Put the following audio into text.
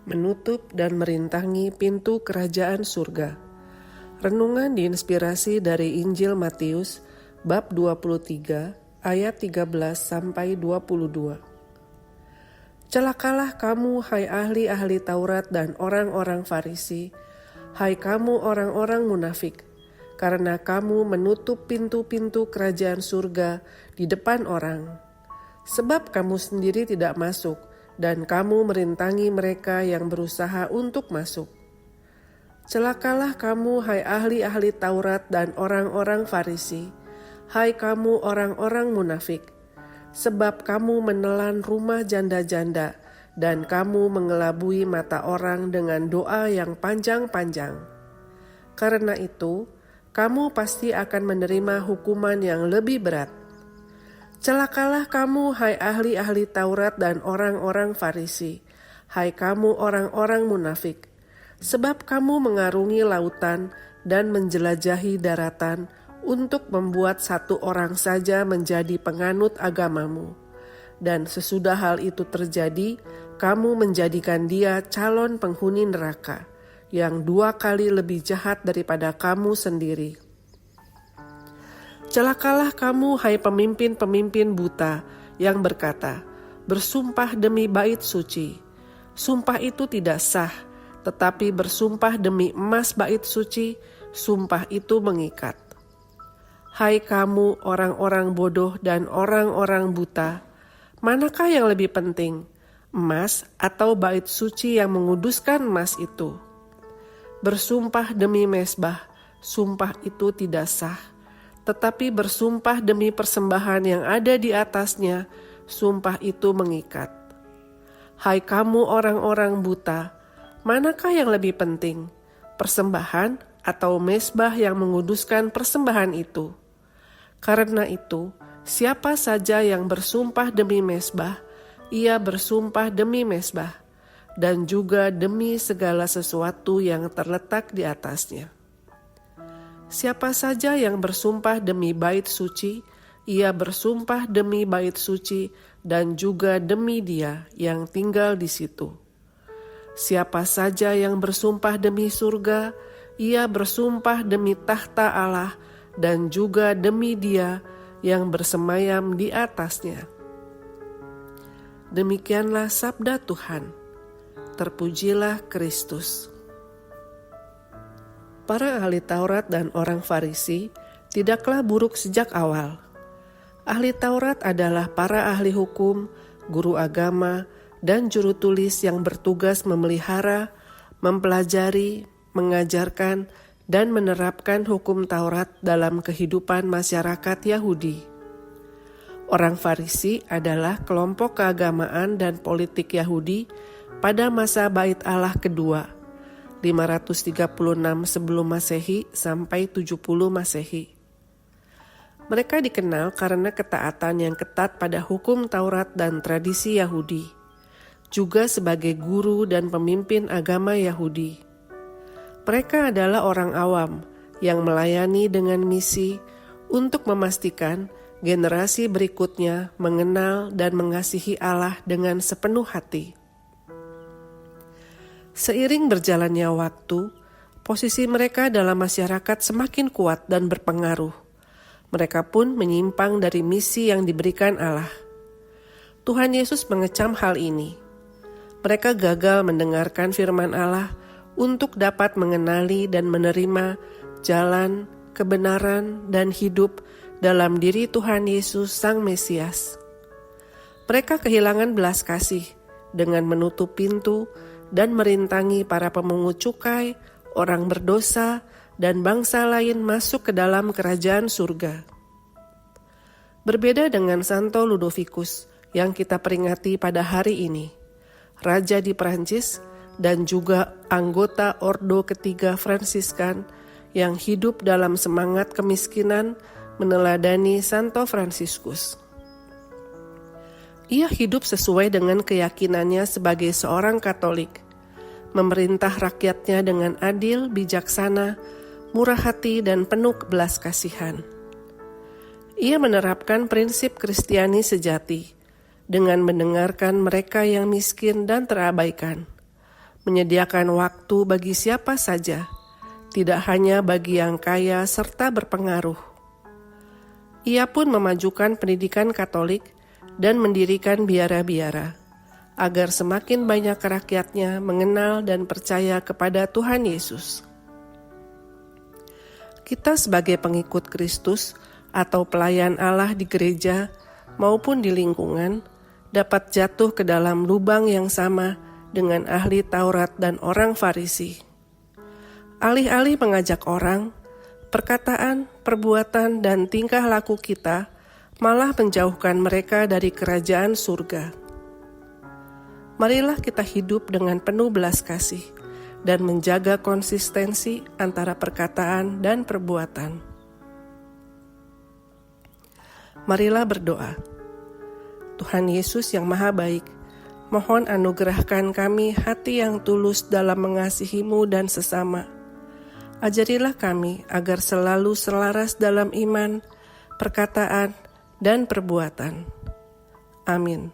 Menutup dan merintangi pintu kerajaan surga. Renungan diinspirasi dari Injil Matius bab 23 ayat 13 sampai 22. Celakalah kamu hai ahli-ahli Taurat dan orang-orang Farisi, hai kamu orang-orang munafik, karena kamu menutup pintu-pintu kerajaan surga di depan orang. Sebab kamu sendiri tidak masuk, dan kamu merintangi mereka yang berusaha untuk masuk. Celakalah kamu hai ahli-ahli Taurat dan orang-orang Farisi, hai kamu orang-orang munafik, sebab kamu menelan rumah janda-janda dan kamu mengelabui mata orang dengan doa yang panjang-panjang. Karena itu, kamu pasti akan menerima hukuman yang lebih berat. Celakalah kamu hai ahli-ahli Taurat dan orang-orang Farisi, hai kamu orang-orang munafik, sebab kamu mengarungi lautan dan menjelajahi daratan untuk membuat satu orang saja menjadi penganut agamamu. Dan sesudah hal itu terjadi, kamu menjadikan dia calon penghuni neraka, yang 2 kali lebih jahat daripada kamu sendiri. Celakalah kamu hai pemimpin-pemimpin buta yang berkata, bersumpah demi bait suci. Sumpah itu tidak sah, tetapi bersumpah demi emas bait suci, sumpah itu mengikat. Hai kamu orang-orang bodoh dan orang-orang buta, manakah yang lebih penting, emas atau bait suci yang menguduskan emas itu? Bersumpah demi mezbah, sumpah itu tidak sah, tetapi bersumpah demi persembahan yang ada di atasnya, sumpah itu mengikat. Hai kamu orang-orang buta, manakah yang lebih penting, persembahan atau mezbah yang menguduskan persembahan itu? Karena itu, siapa saja yang bersumpah demi mezbah, ia bersumpah demi mezbah, dan juga demi segala sesuatu yang terletak di atasnya. Siapa saja yang bersumpah demi bait suci, ia bersumpah demi bait suci dan juga demi dia yang tinggal di situ. Siapa saja yang bersumpah demi surga, ia bersumpah demi tahta Allah dan juga demi dia yang bersemayam di atasnya. Demikianlah sabda Tuhan. Terpujilah Kristus. Para ahli Taurat dan orang Farisi tidaklah buruk sejak awal. Ahli Taurat adalah para ahli hukum, guru agama, dan juru tulis yang bertugas memelihara, mempelajari, mengajarkan, dan menerapkan hukum Taurat dalam kehidupan masyarakat Yahudi. Orang Farisi adalah kelompok keagamaan dan politik Yahudi pada masa Bait Allah kedua, 536 sebelum Masehi sampai 70 Masehi. Mereka dikenal karena ketaatan yang ketat pada hukum Taurat dan tradisi Yahudi, juga sebagai guru dan pemimpin agama Yahudi. Mereka adalah orang awam yang melayani dengan misi untuk memastikan generasi berikutnya mengenal dan mengasihi Allah dengan sepenuh hati. Seiring berjalannya waktu, posisi mereka dalam masyarakat semakin kuat dan berpengaruh. Mereka pun menyimpang dari misi yang diberikan Allah. Tuhan Yesus mengecam hal ini. Mereka gagal mendengarkan firman Allah untuk dapat mengenali dan menerima jalan, kebenaran, dan hidup dalam diri Tuhan Yesus Sang Mesias. Mereka kehilangan belas kasih dengan menutup pintu dan merintangi para pemungut cukai, orang berdosa, dan bangsa lain masuk ke dalam kerajaan surga. Berbeda dengan Santo Ludovicus yang kita peringati pada hari ini, raja di Prancis dan juga anggota Ordo ketiga Fransiskan yang hidup dalam semangat kemiskinan meneladani Santo Fransiskus. Ia hidup sesuai dengan keyakinannya sebagai seorang Katolik, memerintah rakyatnya dengan adil, bijaksana, murah hati, dan penuh belas kasihan. Ia menerapkan prinsip Kristiani sejati dengan mendengarkan mereka yang miskin dan terabaikan, menyediakan waktu bagi siapa saja, tidak hanya bagi yang kaya serta berpengaruh. Ia pun memajukan pendidikan Katolik dan mendirikan biara-biara, agar semakin banyak rakyatnya mengenal dan percaya kepada Tuhan Yesus. Kita sebagai pengikut Kristus atau pelayan Allah di gereja maupun di lingkungan dapat jatuh ke dalam lubang yang sama dengan ahli Taurat dan orang Farisi. Alih-alih mengajak orang, perkataan, perbuatan, dan tingkah laku kita malah menjauhkan mereka dari kerajaan surga. Marilah kita hidup dengan penuh belas kasih dan menjaga konsistensi antara perkataan dan perbuatan. Marilah berdoa. Tuhan Yesus yang Maha Baik, mohon anugerahkan kami hati yang tulus dalam mengasihi-Mu dan sesama. Ajarilah kami agar selalu selaras dalam iman, perkataan, dan perbuatan. Amin.